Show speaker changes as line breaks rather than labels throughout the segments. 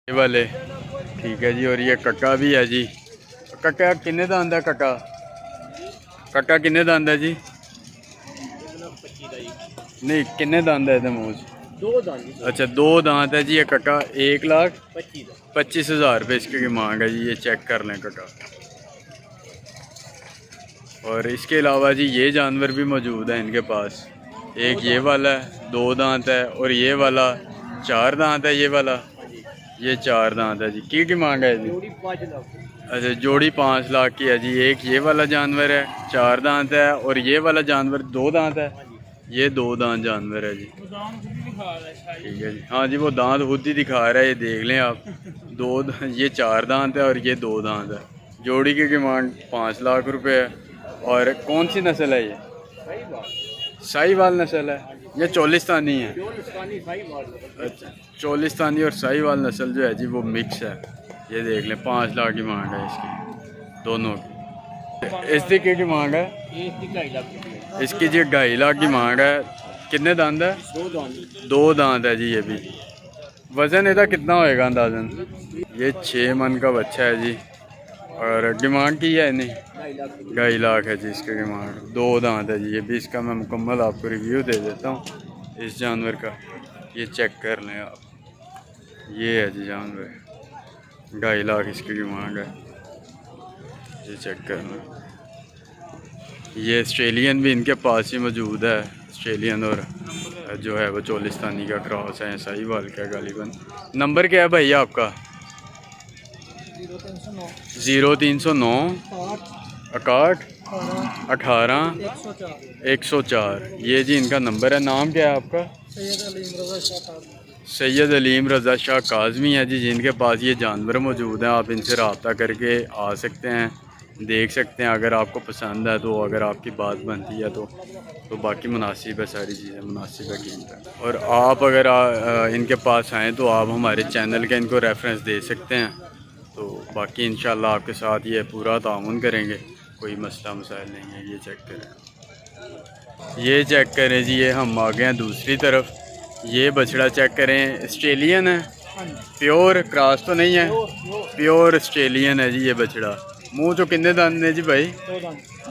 ये वाले ठीक है जी। और ये कक्का भी है जी। कक्का किन्ने दा आंदा कक्का? कक्का किन्ने दा आंदा जी? नहीं किन्ने दांत है मूँह?
दो दांत।
अच्छा 2 दांत है जी। ये कक्का 1,25,000 रुपये इसकी की मांग है जी। ये चेक कर लें कक्का। और इसके अलावा जी ये जानवर भी मौजूद है इनके पास। एक ये वाला है 2 दांत है, और ये वाला 4 दांत है। ये वाला ये 4 दांत है जी। की मांग है जी?
5 लाख।
अच्छा जोड़ी 5 लाख की है जी। एक ये वाला जानवर है 4 दांत है, और ये वाला जानवर 2 दांत है। ये 2 दांत जानवर है जी। ठीक है जी। हाँ जी वो दांत खुद ही दिखा रहा है, ये देख लें आप। ये 4 दांत है और ये 2 दांत है। जोड़ी की डिमांड 5 लाख रुपए है। और कौन सी नस्ल है ये? साहीवाल नस्ल है या चोलिस्तानी है? अच्छा चोलिस्तानी और साहीवाल नस्ल जो है जी वो मिक्स है। ये देख लें 5 लाख की मांग है इसकी दोनों की। इसकी की मांग है? इसकी जी 2.5 लाख की मांग है। कितने दांत है? 2 दांत है जी। ये भी वजन इसका कितना होएगा अंदाजन? ये 6 मन का बच्चा है जी। और डिमांड की है नहीं 2.5 लाख है जी इसकी डिमांड। 2 दांत है जी। ये भी इसका मैं मुकम्मल आपको रिव्यू दे देता हूँ इस जानवर का। ये चेक कर लें आप। ये है जी जानवर 2.5 लाख इसकी डिमांड है। ये चेक कर लें। ये ऑस्ट्रेलियन भी इनके पास ही मौजूद है। ऑस्ट्रेलियन और जो है वो चोलिस्तानी का क्रॉस है, साहीवाल का गालिबन। नंबर क्या है भाई आपका? 0309 61 18 104। ये जी इनका नंबर है। नाम क्या है आपका? सैयद अलीम रज़ा शाह काज़मी है जी, जिनके पास ये जानवर मौजूद हैं। आप इनसे रब्ता करके आ सकते हैं, देख सकते हैं। अगर आपको पसंद है तो, अगर आपकी बात बनती है तो बाकी मुनासिब है, सारी चीज़ें मुनासिब है कीमत है। और आप अगर इनके पास आएँ तो आप हमारे चैनल का इनको रेफरेंस दे सकते हैं। तो बाकी इंशाल्लाह आपके साथ ये पूरा ताउन करेंगे, कोई मसला मसाइल नहीं है। ये चेक करें, ये चेक करें जी। ये हम आ गए हैं दूसरी तरफ। ये बछड़ा चेक करें, ऑस्ट्रेलियन है, प्योर क्रॉस तो नहीं है, प्योर ऑस्ट्रेलियन है जी ये बछड़ा। मुंह तो कितने दांत है जी भाई?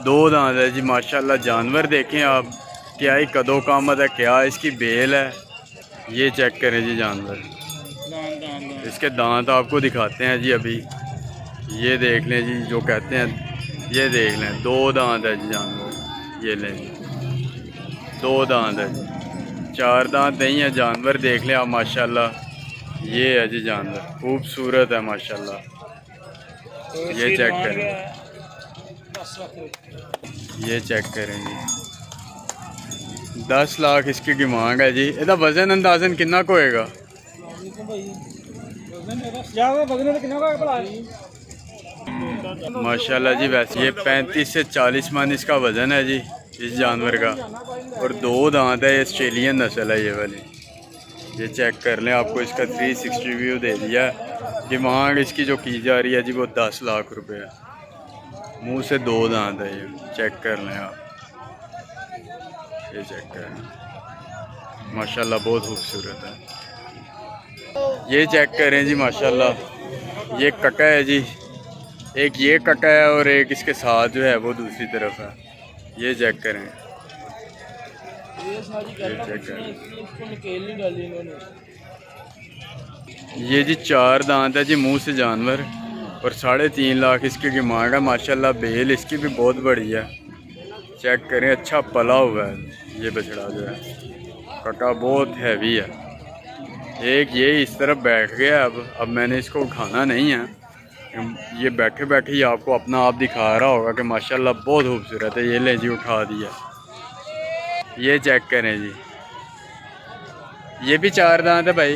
2 दांत है जी। माशाल्लाह जानवर देखें आप, क्या ही कदो कामत है, क्या इसकी बेल है। ये चेक करें जी जानवर, इसके दांत आपको दिखाते हैं जी अभी। ये देख लें जी, जो कहते हैं ये देख लें, 2 दांत है जी जानवर। ये लें 2 दांत है जी, 4 दांत नहीं है जानवर। देख लें आप माशाल्लाह। ये है जी जानवर, खूबसूरत है माशाल्लाह। ये चेक करें, ये चेक करेंगे। 10 लाख इसकी डिमांड है जी। इसका वजन अंदाजन कितना को होएगा? माशाल्लाह जी। वैसे ये 35 से 40 मन इसका वजन है जी इस जानवर का। और 2 दांत है, ऑस्ट्रेलियन नस्ल है ये वाली। ये चेक कर लें, आपको इसका 360 व्यू दे दिया। डिमांड इसकी जो की जा रही है जी वो 10 लाख रुपए है। मुंह से 2 दांत है। ये चेक कर लें आप, ये चेक कर लें माशाल्लाह, बहुत खूबसूरत है। ये चेक करें जी माशाल्लाह। ये कक्का है जी, एक ये कक्का है और एक इसके साथ जो है वो दूसरी तरफ है। ये चेक करें, ये चेक करें। ये जी 4 दांत है जी मुंह से जानवर। और 3.5 लाख इसकी डिमांड है। माशाल्लाह बेल इसकी भी बहुत बड़ी है। चेक करें, अच्छा पला हुआ है ये बछड़ा जो है। कटा बहुत हैवी है। एक ये इस तरफ बैठ गया। अब मैंने इसको उठाना नहीं है, ये बैठे बैठे ही आपको अपना आप दिखा रहा होगा कि माशाल्लाह बहुत खूबसूरत है। ये ले जी, उठा दिया। ये चेक करें जी, ये भी 4 दांत है भाई।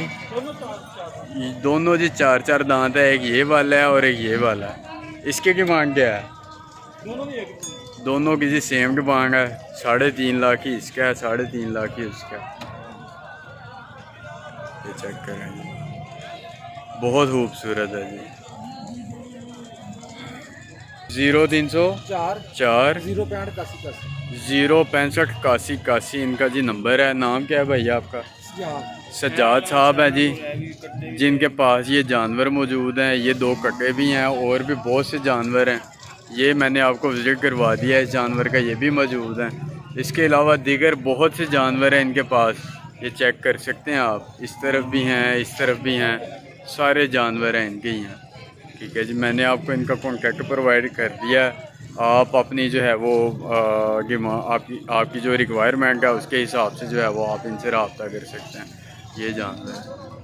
दोनों जी 4 दांत है। एक ये वाला है और एक ये वाला है। इसके डिमांड क्या है? दोनों की जी सेम डिमांड है। 3.5 लाख ही इसका है, 3.5 लाख ही उसका। ये चेक करें जी, बहुत खूबसूरत है जी। 0304 065 81 81 इनका जी नंबर है। नाम क्या है भैया आपका? सज्जाद साहब हैं जी, जिनके पास ये जानवर मौजूद हैं। ये 2 कटे भी हैं और भी बहुत से जानवर हैं। ये मैंने आपको विज़िट करवा दिया है इस जानवर का, ये भी मौजूद हैं। इसके अलावा दीगर बहुत से जानवर हैं इनके पास, ये चेक कर सकते हैं आप। इस तरफ भी हैं, इस तरफ भी हैं, सारे जानवर हैं इनके ही हैं। ठीक है जी, मैंने आपको इनका कॉन्टैक्ट प्रोवाइड कर दिया है। आप अपनी जो है वो आपकी जो रिक्वायरमेंट है उसके हिसाब से जो है वो आप इनसे रब्ता कर सकते हैं। ये जानवर है।